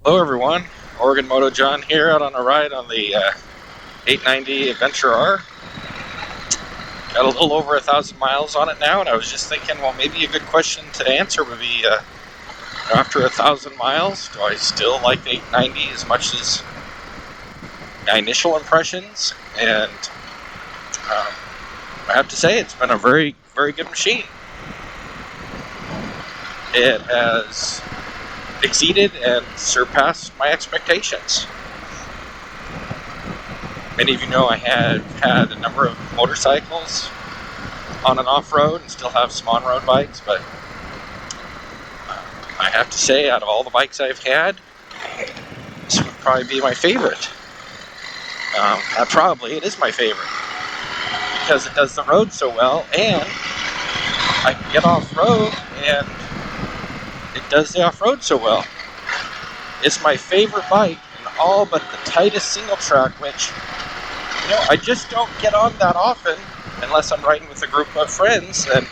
Hello everyone, Oregon Moto John here, out on a ride on the 890 Adventure R. Got a little over 1,000 miles on it now, and I was just thinking, well, maybe a good question to answer would be, after 1,000 miles, do I still like the 890 as much as my initial impressions? And I have to say, it's been a very, very good machine. It has exceeded and surpassed my expectations. Many of you know I have had a number of motorcycles on and off-road and still have some on-road bikes, but I have to say, out of all the bikes I've had, this would probably be my favorite. Probably it is my favorite because it does the road so well, and I can get off-road and it does the off-road so well. It's my favorite bike in all but the tightest single track, which, you know, I just don't get on that often unless I'm riding with a group of friends, and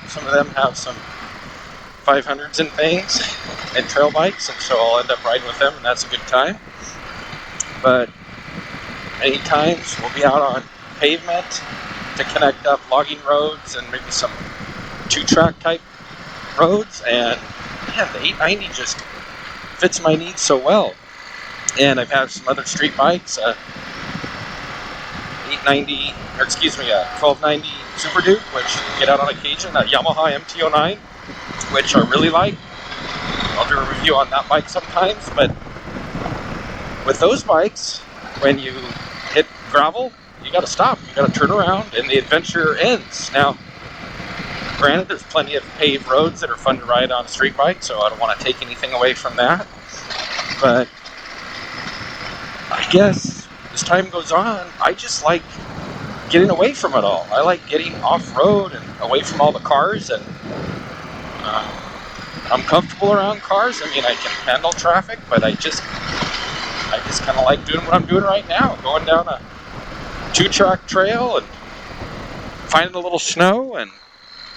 some of them have some 500s and things and trail bikes, and so I'll end up riding with them, and that's a good time. But many times we'll be out on pavement to connect up logging roads and maybe some two-track type roads, and man, the 890 just fits my needs so well. And I've had some other street bikes, 1290 Super Duke, which you can get out on occasion, a Yamaha MT-09, which I really like. I'll do a review on that bike sometimes, but with those bikes, when you hit gravel, you gotta stop, you gotta turn around, and the adventure ends. Now, granted, there's plenty of paved roads that are fun to ride on a street bike, so I don't want to take anything away from that. But I guess as time goes on, I just like getting away from it all. I like getting off-road and away from all the cars, and I'm comfortable around cars. I mean, I can handle traffic, but I just kind of like doing what I'm doing right now, going down a two-track trail and finding a little snow, and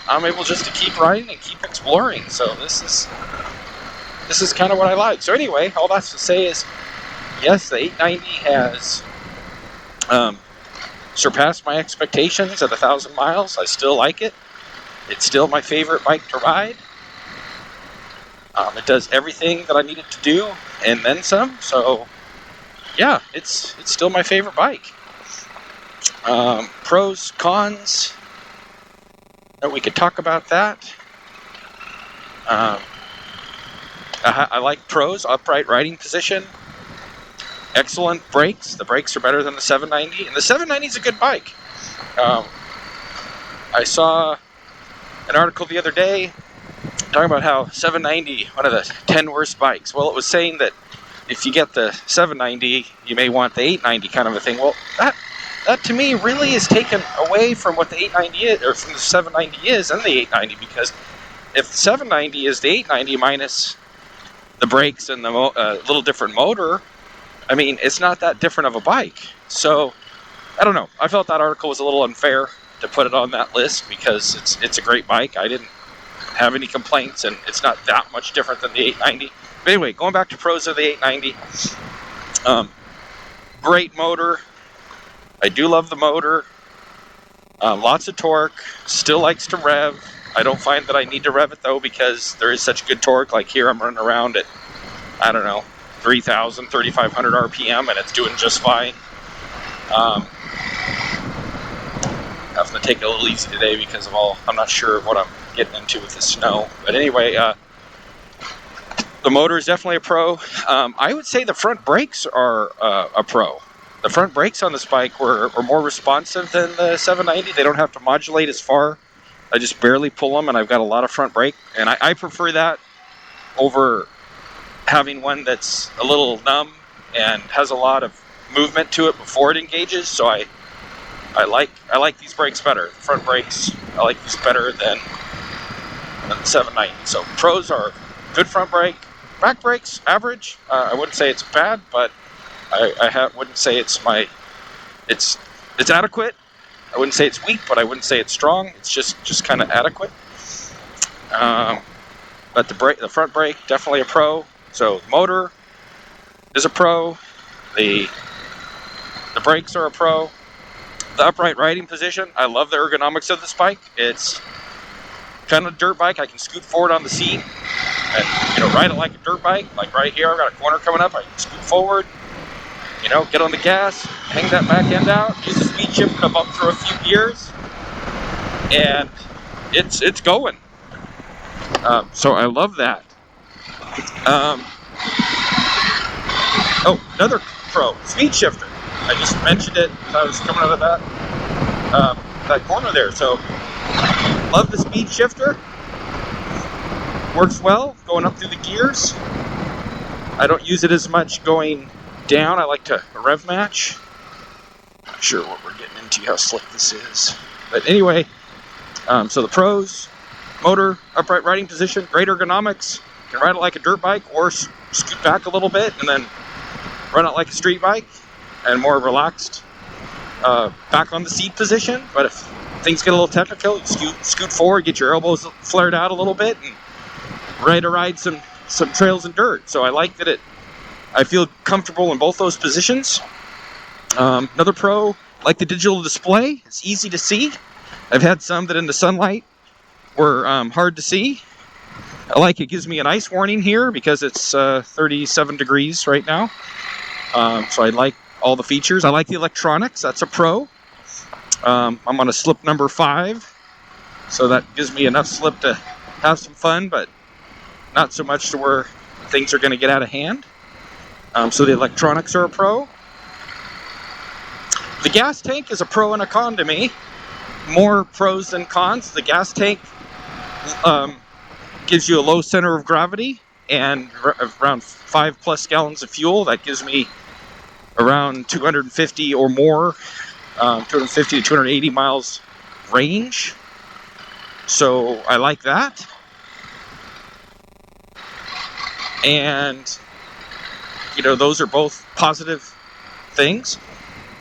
I'm able just to keep riding and keep exploring. So this is kind of what I like. So anyway, all that's to say is, yes, the 890 has surpassed my expectations at 1,000 miles. I still like it. It's still my favorite bike to ride. It does everything that I need it to do and then some. So yeah, it's still my favorite bike. Pros, cons. We could talk about that. I like pros: upright riding position, excellent brakes. The brakes are better than the 790, and the 790 is a good bike. I saw an article the other day talking about how 790, one of the 10 worst bikes. Well, it was saying that if you get the 790, you may want the 890 kind of a thing. Well, that to me really is taken away from what the 890 is, or from the 790 is, and the 890, because if the 790 is the 890 minus the brakes and the little different motor, I mean, it's not that different of a bike. So I don't know. I felt that article was a little unfair to put it on that list, because it's a great bike. I didn't have any complaints, and it's not that much different than the 890. But anyway, going back to pros of the 890, great motor. I do love the motor. Lots of torque. Still likes to rev. I don't find that I need to rev it though, because there is such good torque. Like here, I'm running around at, I don't know, 3,000, 3,500 RPM, and it's doing just fine. Having to take it a little easy today because of I'm not sure what I'm getting into with the snow. But anyway, the motor is definitely a pro. I would say the front brakes are a pro. The front brakes on this bike were more responsive than the 790. They don't have to modulate as far. I just barely pull them, and I've got a lot of front brake. And I prefer that over having one that's a little numb and has a lot of movement to it before it engages. So I like these brakes better. The front brakes, I like these better than the 790. So pros are good front brake. Back brakes, average. I wouldn't say it's bad, but I wouldn't say it's adequate. I wouldn't say it's weak, but I wouldn't say it's strong. It's just kind of adequate. But the front brake, definitely a pro. So the motor is a pro, the brakes are a pro, the upright riding position, I love the ergonomics of this bike. It's kind of a dirt bike. I can scoot forward on the seat and ride it like a dirt bike. Like right here, I've got a corner coming up, I can scoot forward, get on the gas, hang that back end out, use the speed shift to bump through a few gears, and it's going. So I love that. Oh, another pro, speed shifter. I just mentioned it as I was coming out of that corner there. So love the speed shifter. Works well going up through the gears. I don't use it as much going down. I like to rev match. Not sure what we're getting into, how slick this is. But anyway, so the pros: motor, upright riding position, great ergonomics. You can ride it like a dirt bike or scoot back a little bit and then run it like a street bike and more relaxed back on the seat position. But if things get a little technical, you scoot forward, get your elbows flared out a little bit, and ready to ride some trails and dirt. So I like that I feel comfortable in both those positions. Another pro, like the digital display. It's easy to see. I've had some that in the sunlight were hard to see. I like it gives me an ice warning here because it's 37 degrees right now. So I like all the features. I like the electronics. That's a pro. I'm on a slip number 5, so that gives me enough slip to have some fun, but not so much to where things are going to get out of hand. So the electronics are a pro. The gas tank is a pro and a con to me. More pros than cons. The gas tank gives you a low center of gravity and around 5+ gallons of fuel. That gives me around 250 or more, 250 to 280 miles range. So I like that. And those are both positive things.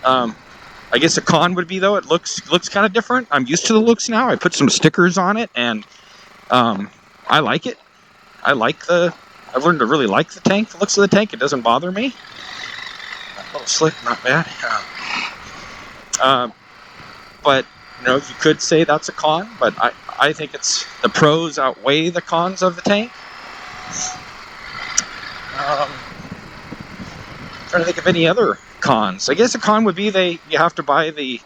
I guess a con would be, though, it looks kind of different. I'm used to the looks now. I put some stickers on it, and I like it. I've learned to really like the tank. The looks of the tank, it doesn't bother me. A little slick, not bad. But you could say that's a con, but I think it's the pros outweigh the cons of the tank. Trying to think of any other cons. I guess a con would be you have to buy the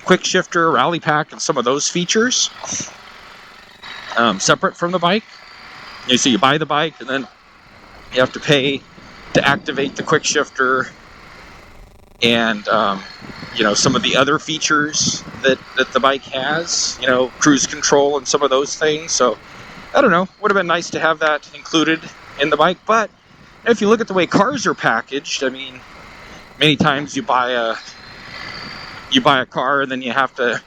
quick shifter, rally pack, and some of those features separate from the bike. So you buy the bike and then you have to pay to activate the quick shifter and some of the other features that the bike has, cruise control and some of those things. So I don't know, would have been nice to have that included in the bike. But if you look at the way cars are packaged, I mean, many times you buy a car and then you have to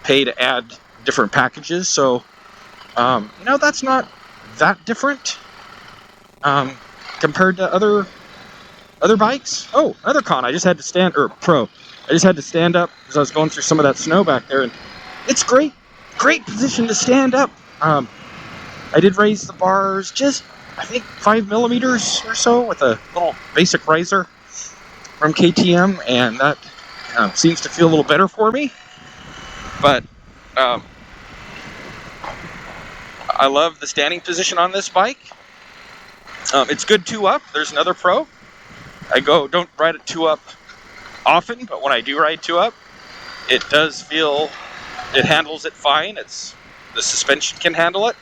pay to add different packages. So that's not that different compared to other bikes. Oh, another con. I just had to stand up because I was going through some of that snow back there, and it's great position to stand up. I did raise the bars just, I think, 5 millimeters or so with a little basic riser from KTM, and that seems to feel a little better for me. But I love the standing position on this bike. It's good 2-up. There's another pro. Don't ride it 2-up often, but when I do ride 2-up, it does feel, it handles it fine. The suspension can handle it.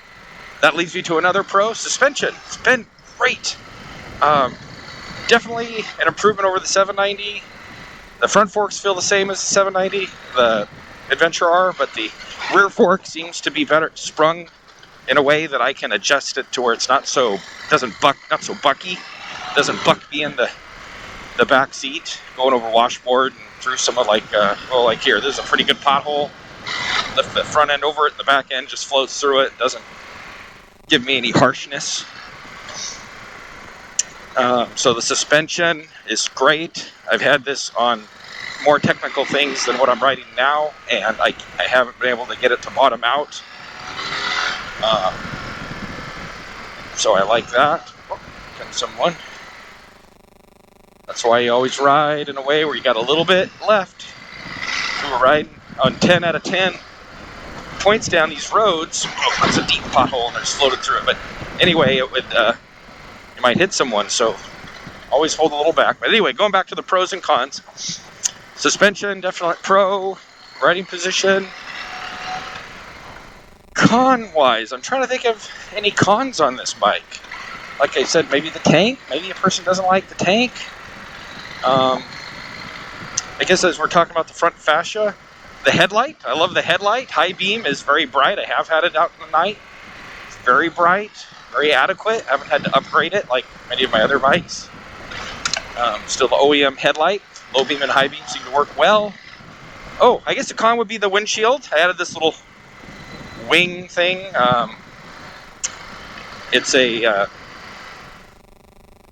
That leads me to another pro, suspension. It's been great. Definitely an improvement over the 790. The front forks feel the same as the 790, the Adventure R, but the rear fork seems to be better sprung in a way that I can adjust it to where it's not so bucky. Doesn't buck me in the back seat going over washboard and through some of like here, there's a pretty good pothole. Lift the front end over it and the back end just floats through it. Doesn't give me any harshness. So the suspension is great. I've had this on more technical things than what I'm riding now, and I haven't been able to get it to bottom out. So I like that. Comes someone. That's why you always ride in a way where you got a little bit left. We were riding on 10 out of 10 points down these roads. Oh, that's a deep pothole and they're just floated through it. But anyway, it would you might hit someone, so always hold a little back. But anyway, going back to the pros and cons. Suspension, definitely pro. Riding position. Con-wise, I'm trying to think of any cons on this bike. Like I said, maybe the tank. Maybe a person doesn't like the tank. I guess as we're talking about the front fascia, the headlight. I love the headlight. High beam is very bright. I have had it out in the night. It's very bright, very adequate. I haven't had to upgrade it like many of my other bikes. Still the OEM headlight. Low beam and high beam seem to work well. Oh, I guess the con would be the windshield. I added this little wing thing. It's a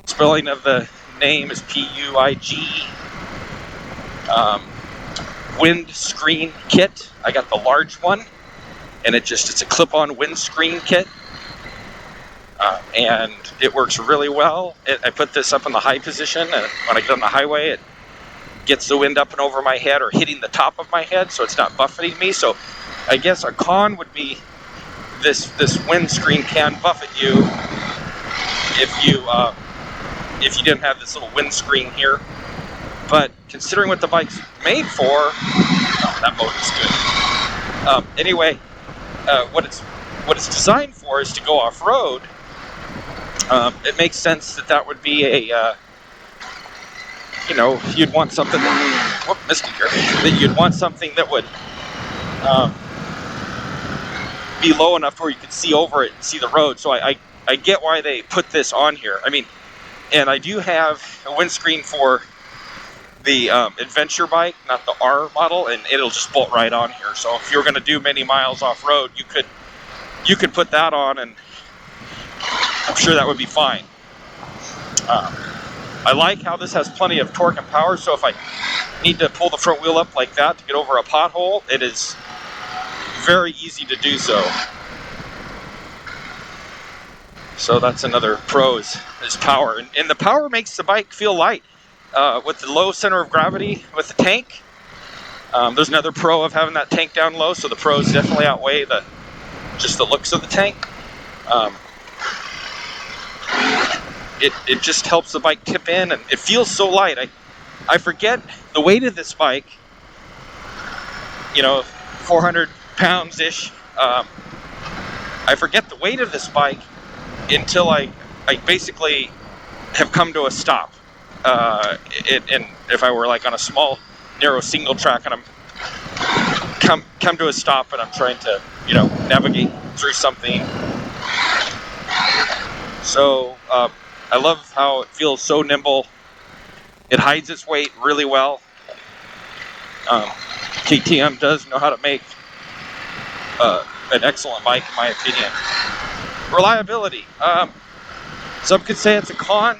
spelling of the name is P-U-I-G. Windscreen kit. I got the large one, and it's a clip-on windscreen kit, and it works really well. I put this up in the high position, and when I get on the highway, it gets the wind up and over my head or hitting the top of my head, so it's not buffeting me. So I guess a con would be this windscreen can buffet you if you didn't have this little windscreen here. But considering what the bike's made for, oh, that motor's good. Anyway, what it's designed for is to go off-road. It makes sense that would be a you'd want something that, misty here, that you'd want something that would be low enough where you could see over it and see the road. So I get why they put this on here. I mean, and I do have a windscreen for the adventure bike, not the R model, and it'll just bolt right on here. So if you're going to do many miles off-road, you could put that on, and I'm sure that would be fine. I like how this has plenty of torque and power, so if I need to pull the front wheel up like that to get over a pothole, it is very easy to do so. So that's another pro is power. And the power makes the bike feel light. With the low center of gravity with the tank, there's another pro of having that tank down low, so the pros definitely outweigh just the looks of the tank. It just helps the bike tip in, and it feels so light. I forget the weight of this bike, 400 pounds-ish. I forget the weight of this bike until I basically have come to a stop. And if I were like on a small, narrow single track and I'm come to a stop and I'm trying to, navigate through something. So I love how it feels so nimble. It hides its weight really well. KTM does know how to make an excellent bike, in my opinion. Reliability. Some could say it's a con.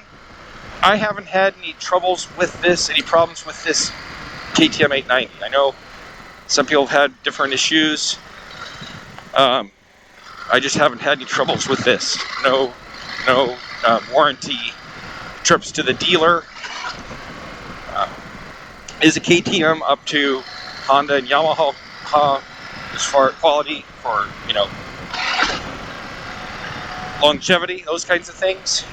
I haven't had any troubles with this, any problems with this KTM 890. I know some people have had different issues. I just haven't had any troubles with this. No warranty trips to the dealer. Is a KTM up to Honda and Yamaha as far as quality for, longevity, those kinds of things?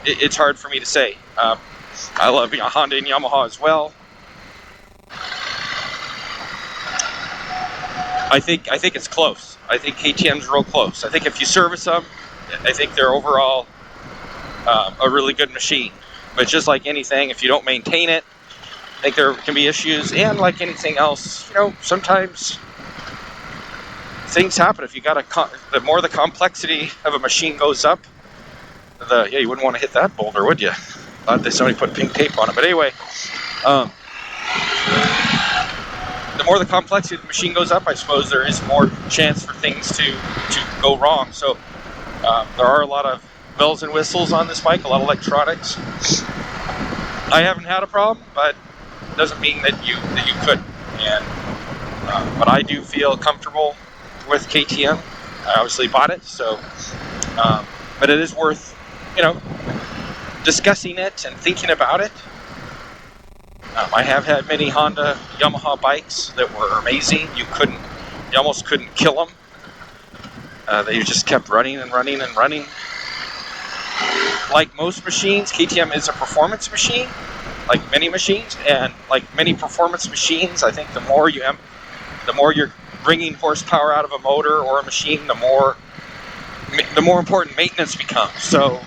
It's hard for me to say. I love Honda and Yamaha as well. I think it's close. I think KTM's real close. I think if you service them, I think they're overall a really good machine. But just like anything, if you don't maintain it, I think there can be issues. And like anything else, sometimes things happen. If you got the more the complexity of a machine goes up, you wouldn't want to hit that boulder, would you? Thought that somebody put pink tape on it. But anyway, the more the complexity of the machine goes up, I suppose there is more chance for things to go wrong. So there are a lot of bells and whistles on this bike, a lot of electronics. I haven't had a problem, but it doesn't mean that you couldn't. And but I do feel comfortable with KTM. I obviously bought it, so but it is worth you know, discussing it and thinking about it. I have had many Honda, Yamaha bikes that were amazing. You almost couldn't kill them. They just kept running and running and running. Like most machines, KTM is a performance machine, like many machines, and like many performance machines, I think the more you're bringing horsepower out of a motor or a machine, the more important maintenance becomes. So,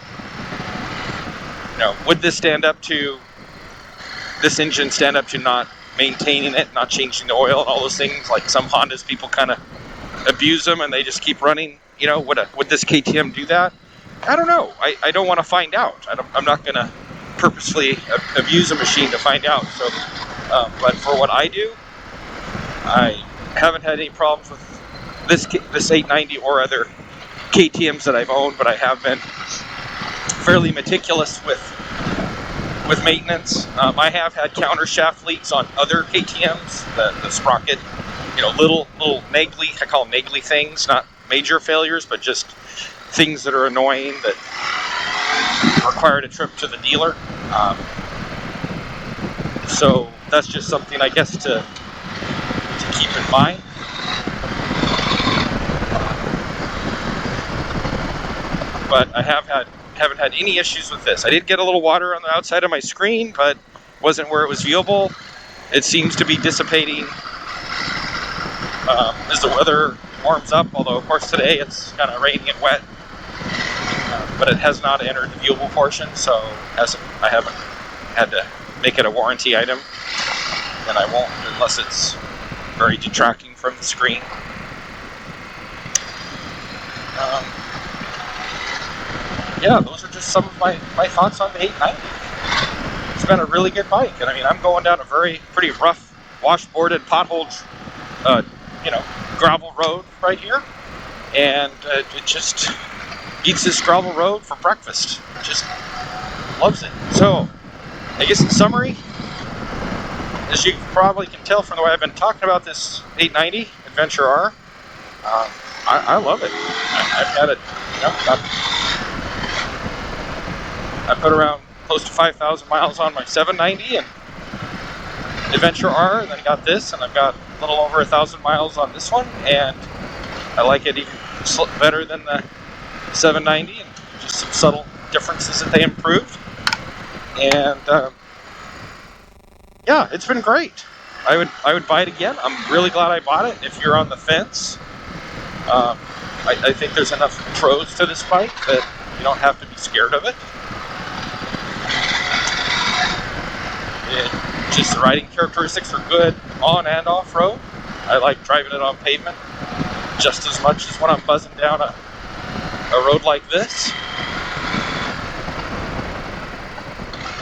would this engine stand up to not maintaining it, not changing the oil and all those things? Like some Hondas, people kind of abuse them and they just keep running. Would this KTM do that? I don't know. I don't want to find out. I'm not going to purposely abuse a machine to find out. So, but for what I do, I haven't had any problems with this 890 or other KTMs that I've owned, but I have been fairly meticulous with maintenance. I have had counter shaft leaks on other KTMs, the sprocket, little naggly, I call them naggly things, not major failures, but just things that are annoying that required a trip to the dealer. So that's just something, I guess, to keep in mind. But I haven't had any issues with this. I did get a little water on the outside of my screen, but wasn't where it was viewable. It seems to be dissipating as the weather warms up, although of course today it's kind of rainy and wet. But it has not entered the viewable portion, so I haven't had to make it a warranty item, and I won't unless it's very detracting from the screen. Yeah, those are just some of my thoughts on the 890. It's been a really good bike, and I mean, I'm going down a pretty rough, washboarded, potholed, gravel road right here, and it just eats this gravel road for breakfast. Just loves it. So, I guess in summary, as you probably can tell from the way I've been talking about this 890 Adventure R, I love it. I've had it, I put around close to 5,000 miles on my 790 and Adventure R, and then I got this, and I've got a little over 1,000 miles on this one, and I like it even better than the 790, and just some subtle differences that they improved. And yeah, it's been great. I would buy it again. I'm really glad I bought it. If you're on the fence, I think there's enough pros to this bike that you don't have to be scared of it. Just the riding characteristics are good on and off road. I like driving it on pavement just as much as when I'm buzzing down a road like this.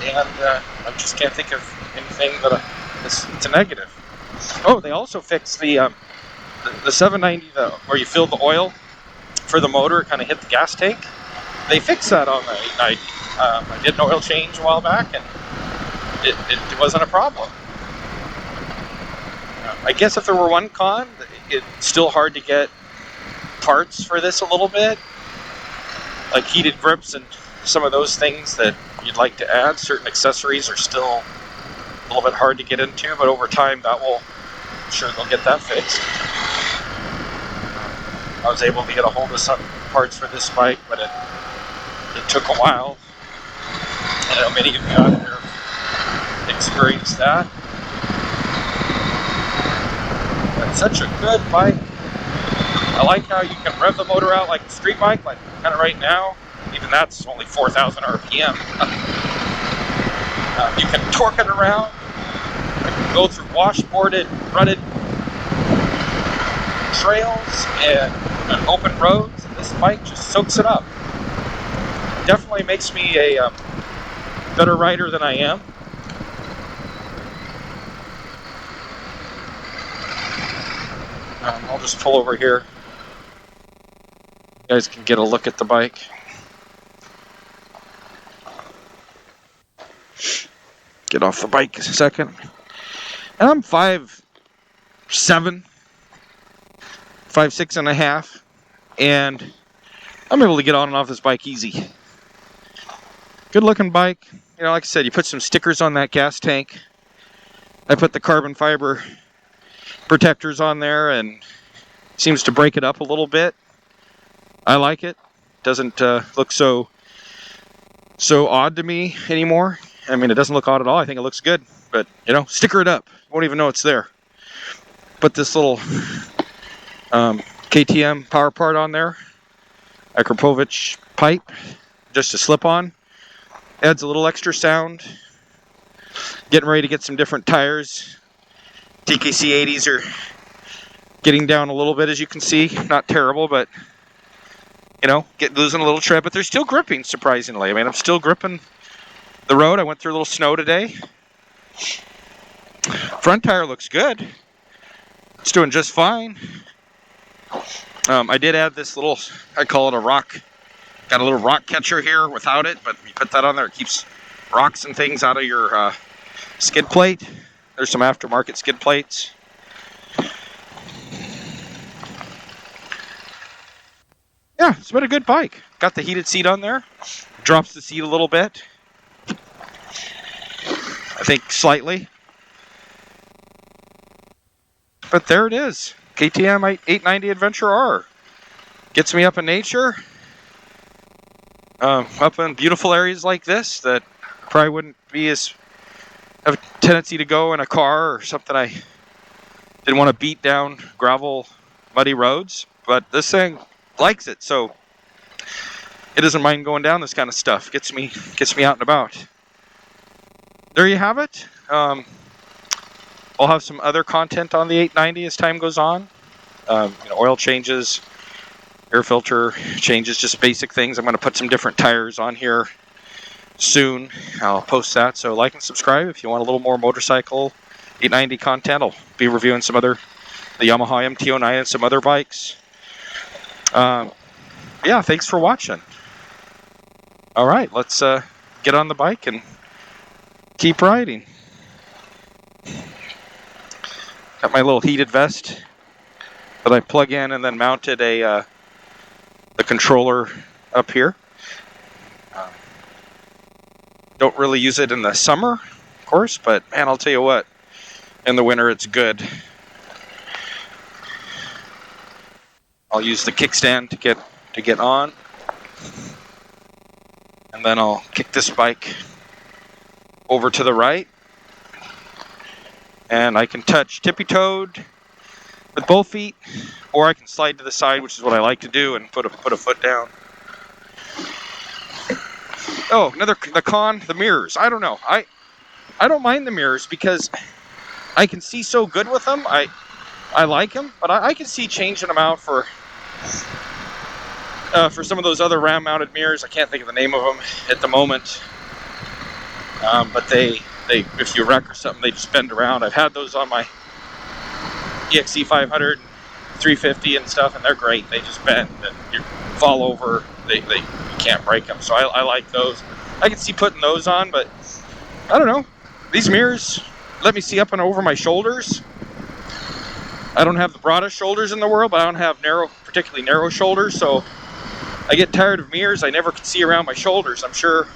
And I just can't think of anything that it's a negative. Oh, they also fixed the 790, where you fill the oil for the motor, it kind of hit the gas tank. They fixed that on the 890. I did an oil change a while back, and it wasn't a problem. I guess if there were one con, it's still hard to get parts for this a little bit, like heated grips and some of those things that you'd like to add. Certain accessories are still a little bit hard to get into, but over time I'm sure they'll get that fixed. I was able to get a hold of some parts for this bike, but it took a while. I know many of you out there have experienced that. It's such a good bike. I like how you can rev the motor out like a street bike, like kind of right now. Even that's only 4,000 RPM. You can torque it around. You can go through washboarded, rutted trails and open roads. And this bike just soaks it up. Definitely makes me a better rider than I am. I'll just pull over here. You guys can get a look at the bike. Get off the bike a second. And I'm 5'7", 5'6.5", and I'm able to get on and off this bike easy. Good looking bike. You know, like I said, you put some stickers on that gas tank. I put the carbon fiber protectors on there and it seems to break it up a little bit. I like it. Doesn't look so odd to me anymore. I mean, it doesn't look odd at all. I think it looks good. But, you know, sticker it up. You won't even know it's there. Put this little KTM power part on there. Akrapovic pipe. Just a slip-on. Adds a little extra sound. Getting ready to get some different tires. TKC 80s are getting down a little bit, as you can see. Not terrible, but, you know, losing a little tread. But they're still gripping, surprisingly. I mean, I'm still gripping the road. I went through a little snow today. Front tire looks good. It's doing just fine. I did add this little, I call it a rock. Got a little rock catcher here without it, but you put that on there, it keeps rocks and things out of your skid plate. There's some aftermarket skid plates. Yeah, it's been a good bike. Got the heated seat on there. Drops the seat a little bit. I think slightly. But there it is. KTM 890 Adventure R. Gets me up in nature. Up in beautiful areas like this that probably wouldn't be as have a tendency to go in a car or something. I didn't want to beat down gravel, muddy roads, but this thing likes it, so it doesn't mind going down this kind of stuff. Gets me out and about. There you have it. I'll have some other content on the 890 as time goes on. You know, oil changes, air filter changes, just basic things. I'm going to put some different tires on here soon. I'll post that, so like and subscribe if you want a little more motorcycle 890 content. I'll be reviewing the Yamaha MT-09 and some other bikes. Yeah, thanks for watching. All right, let's get on the bike and keep riding. Got my little heated vest that I plug in and then mounted the controller up here. Don't really use it in the summer, of course, but man, I'll tell you what, in the winter it's good. I'll use the kickstand to get on, and then I'll kick this bike over to the right, and I can touch tippy-toed with both feet, or I can slide to the side, which is what I like to do, and put a foot down. Oh, the mirrors. I don't know. I don't mind the mirrors because I can see so good with them. I like them, but I can see changing them out for some of those other ram-mounted mirrors. I can't think of the name of them at the moment. But they if you wreck or something, they just bend around. I've had those on my EXE 500, 350 and stuff, and they're great. They just bend and you fall over. You can't break them. So I like those. I can see putting those on, but I don't know. These mirrors let me see up and over my shoulders. I don't have the broadest shoulders in the world, but I don't have particularly narrow shoulders, so I get tired of mirrors. I never can see around my shoulders. I'm sure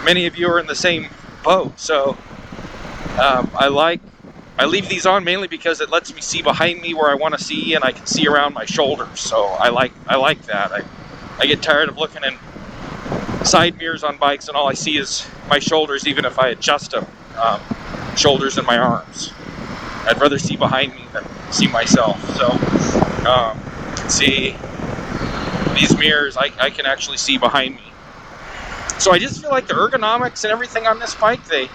many of you are in the same boat. So I leave these on mainly because it lets me see behind me where I want to see, and I can see around my shoulders. So I like that. I get tired of looking in side mirrors on bikes and all I see is my shoulders, even if I adjust them, shoulders and my arms. I'd rather see behind me than see myself. So see these mirrors, I can actually see behind me. So I just feel like the ergonomics and everything on this bike, I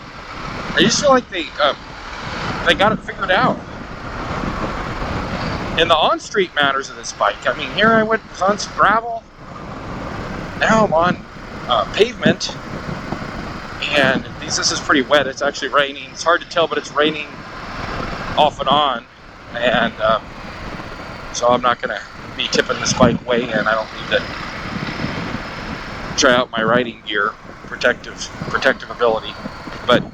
just feel like they got it figured out. And the on-street matters of this bike. I mean, here I was on some gravel. Now I'm on pavement, and this is pretty wet. It's actually raining. It's hard to tell, but it's raining off and on, and so I'm not going to be tipping this bike way in. I don't need to try out my riding gear, protective ability. But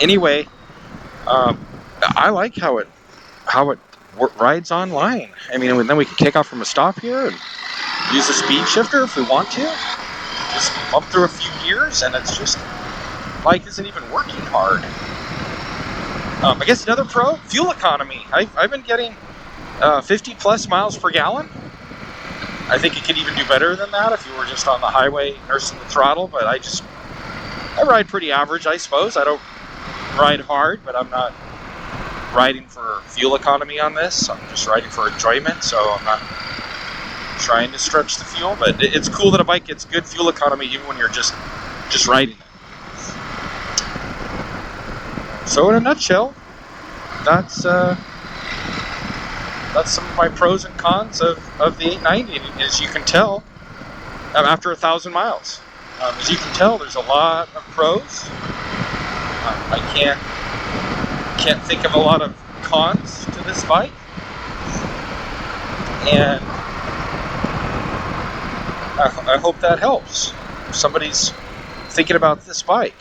anyway, I like how it rides online. I mean, then we can take off from a stop here and use the speed shifter if we want to. Just bump through a few gears, and it's just, bike isn't even working hard. I guess another pro, fuel economy. I've been getting 50 plus miles per gallon. I think it could even do better than that if you were just on the highway nursing the throttle, but I ride pretty average, I suppose. I don't ride hard, but I'm not riding for fuel economy on this. I'm just riding for enjoyment, so I'm not trying to stretch the fuel, but it's cool that a bike gets good fuel economy even when you're just riding it. So in a nutshell, that's some of my pros and cons of the 890. And as you can tell, after 1,000 miles, as you can tell, there's a lot of pros. I can't think of a lot of cons to this bike, and I hope that helps if somebody's thinking about this bike.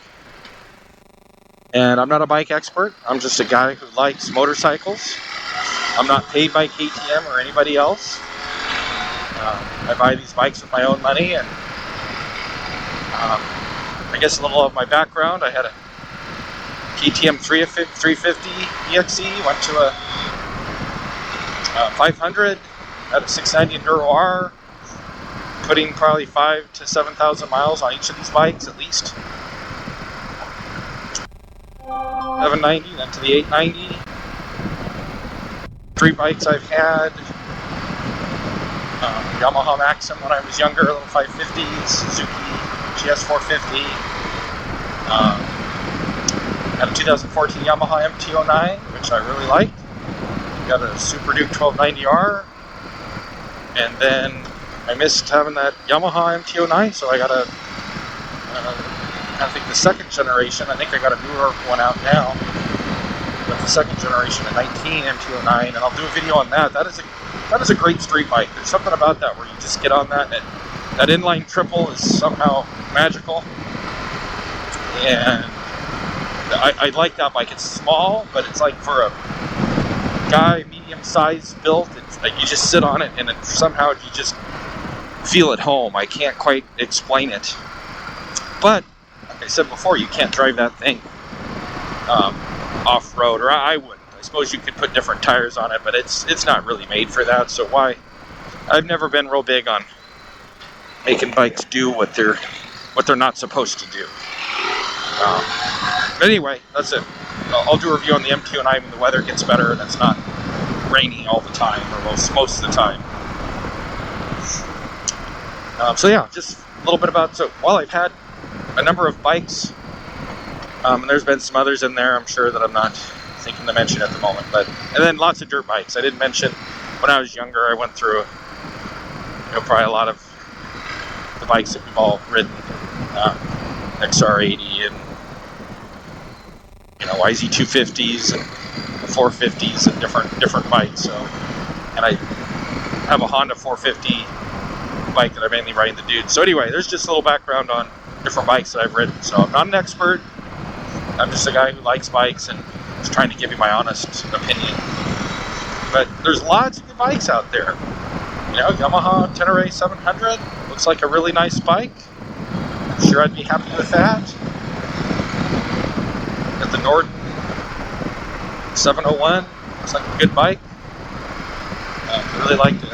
And I'm not a bike expert. I'm just a guy who likes motorcycles. I'm not paid by KTM or anybody else. I buy these bikes with my own money, and I guess a little of my background. I had a KTM 350 EXE, went to a 500, had a 690 Enduro R, putting probably 5,000 to 7,000 miles on each of these bikes at least. 790, then to the 890. 3 bikes I've had. Yamaha Maxim when I was younger, little 550s, Suzuki GS 450. Had a 2014 Yamaha MT-09, which I really liked. Got a Super Duke 1290R, and then I missed having that Yamaha MT-09, so I got I think the second generation. I think I got a newer one out now, but the second generation, a 19 MT-09, and I'll do a video on that. That is a great street bike. There's something about that where you just get on that, and that inline triple is somehow magical, and I like that bike. It's small, but it's like for a guy medium-sized built. It's like you just sit on it, and somehow you just feel at home. I can't quite explain it, but like I said before, you can't drive that thing off-road, or I wouldn't. I suppose you could put different tires on it, but it's not really made for that. So why? I've never been real big on making bikes do what they're not supposed to do. But anyway, that's it. I'll do a review on the MT-09 when the weather gets better and it's not raining all the time, or most of the time. So yeah, just a little bit about, so while I've had a number of bikes, and there's been some others in there I'm sure that I'm not thinking to mention at the moment, and then lots of dirt bikes. I didn't mention when I was younger, I went through probably a lot of the bikes that we've all ridden, XR80 and YZ250s and 450s and different bikes. So, and I have a Honda 450 bike that I mainly ride in the Dude. So anyway, there's just a little background on different bikes that I've ridden. So I'm not an expert. I'm just a guy who likes bikes and is trying to give you my honest opinion. But there's lots of good bikes out there. Yamaha Tenere 700 looks like a really nice bike. I'm sure I'd be happy with that. Got the Norden 701, looks like a good bike. I'd really like to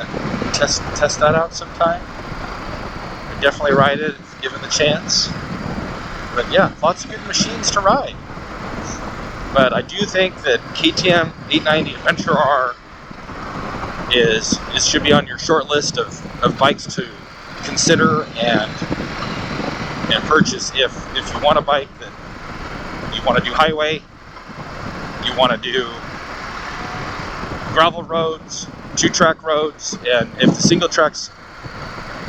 test that out sometime. I'd definitely ride it if given the chance. But yeah, lots of good machines to ride. But I do think that KTM 890 Adventure R should be on your short list of bikes to consider and purchase if you want a bike that you want to do highway, you want to do gravel roads, 2-track roads, and if the single track's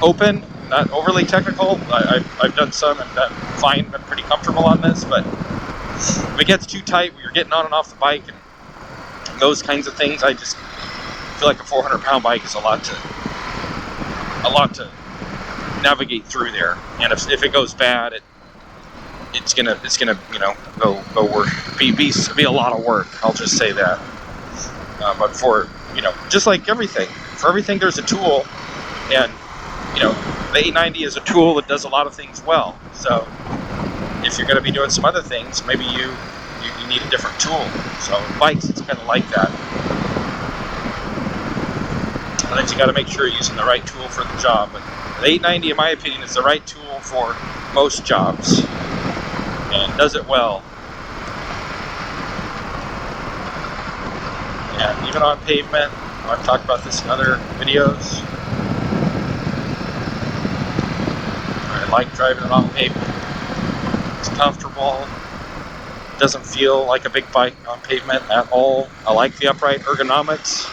open, not overly technical, I've done some and done fine, been pretty comfortable on this, but if it gets too tight where you're getting on and off the bike and those kinds of things, I just feel like a 400-pound bike is a lot to navigate through there, and if it goes bad, it's gonna go work, be a lot of work. I'll just say that. But for just like everything, for everything there's a tool, and the 890 is a tool that does a lot of things well. So if you're going to be doing some other things, maybe you need a different tool. So with bikes, it's kind of like that. I think you got to make sure you're using the right tool for the job. But the 890, in my opinion, is the right tool for most jobs and does it well. And even on pavement, I've talked about this in other videos. I like driving it on pavement. It's comfortable. It doesn't feel like a big bike on pavement at all. I like the upright ergonomics.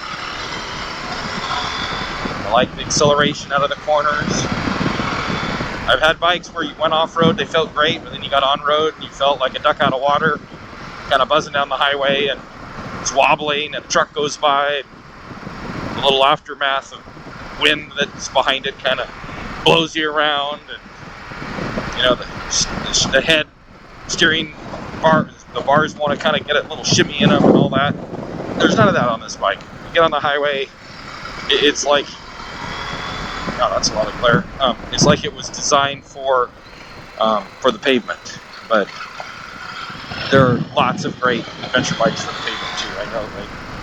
I like the acceleration out of the corners. I've had bikes where you went off-road, they felt great, but then you got on-road and you felt like a duck out of water, kind of buzzing down the highway, and it's wobbling, and a truck goes by, and a little aftermath of wind that's behind it kind of blows you around, and you know, the head steering bar, the bars want to kind of get a little shimmy in them and all that. There's none of that on this bike. You get on the highway, it's like, oh, that's a lot of glare. It's like it was designed for the pavement, but there are lots of great adventure bikes for the pavement too. I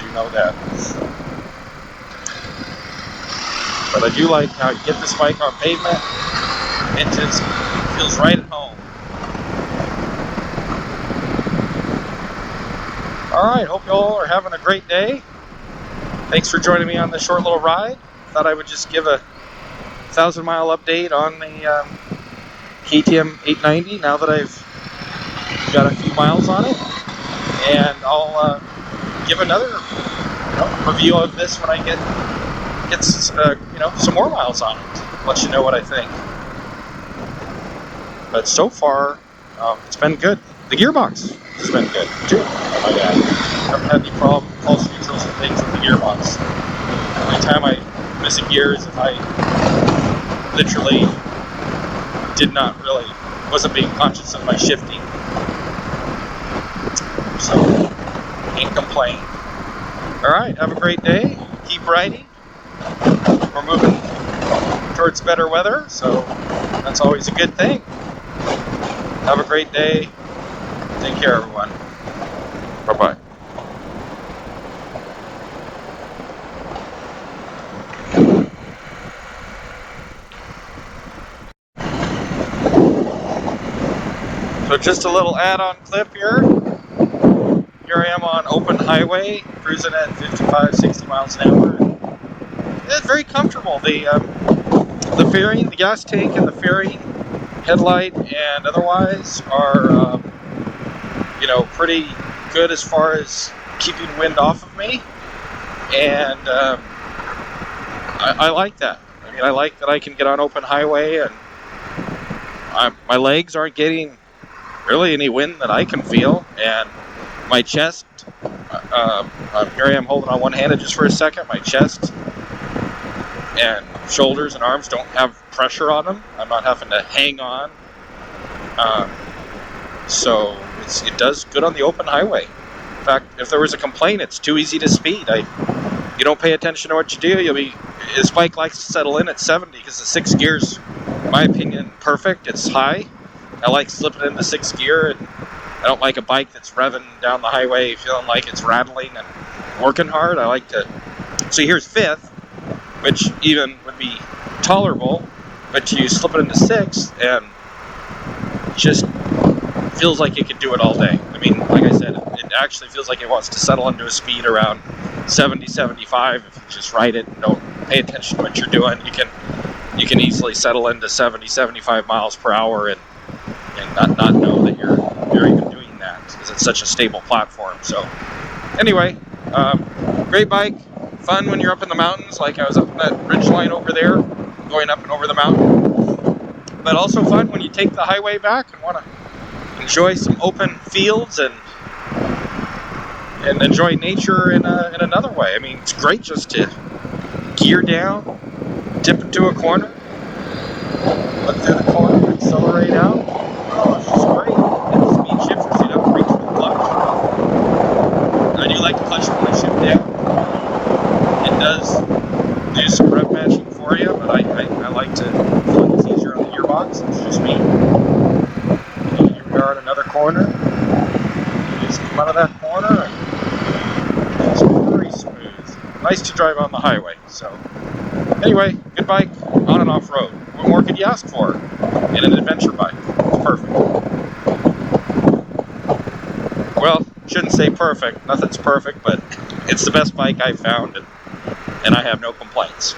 do know that. But I do like how you get this bike on pavement. It just feels right at home. Alright, hope you all are having a great day. Thanks for joining me on this short little ride. Thought I would just give a 1,000-mile update on the KTM 890 now that I've got a few miles on it. And I'll give another review of this when I get some more miles on it. Let you know what I think. But so far, it's been good. The gearbox has been good too. I might add. I haven't had any problem, pulse neutrals and things with the gearbox. The only time I miss a gear is if I literally wasn't being conscious of my shifting. So, can't complain. Alright, have a great day. Keep riding. We're moving towards better weather, so that's always a good thing. Have a great day. Take care, everyone. Bye-bye. So just a little add-on clip here. Here I am on open highway, cruising at 55, 60 miles an hour. It's very comfortable. The fairing, the gas tank and the fairing, headlight and otherwise are, pretty good as far as keeping wind off of me. And I like that. I mean, I like that I can get on open highway and my legs aren't getting really any wind that I can feel, and my chest, here I am holding on one-handed just for a second, my chest and shoulders and arms don't have pressure on them. I'm not having to hang on. So it does good on the open highway. In fact, if there was a complaint, it's too easy to speed. You don't pay attention to what you do, this bike likes to settle in at 70 because the 6 gear's, in my opinion, perfect. It's high. I like slipping into 6th gear, and I don't like a bike that's revving down the highway feeling like it's rattling and working hard. I like to, so here's 5th, which even would be tolerable, but you slip it into 6th and it just feels like it could do it all day. I mean, like I said, it actually feels like it wants to settle into a speed around 70, 75. If you just ride it and don't pay attention to what you're doing, you can easily settle into 70, 75 miles per hour and not know that you're even doing that because it's such a stable platform. So anyway, great bike, fun when you're up in the mountains, like I was up in that ridge line over there, going up and over the mountain, but also fun when you take the highway back and want to enjoy some open fields and enjoy nature in another way. I mean, it's great just to gear down, dip into a corner, look through the corner, accelerate out. Oh, it's just great. And the speed shifter, so you don't reach for the clutch. I do like the clutch when I shift down. It does do some rev matching for you, but I like to start another corner. You just come out of that corner and it's very smooth. Nice to drive on the highway. So anyway, good bike, on and off road. What more could you ask for in an adventure bike? It's perfect. Well, shouldn't say perfect. Nothing's perfect, but it's the best bike I've found, and I have no complaints.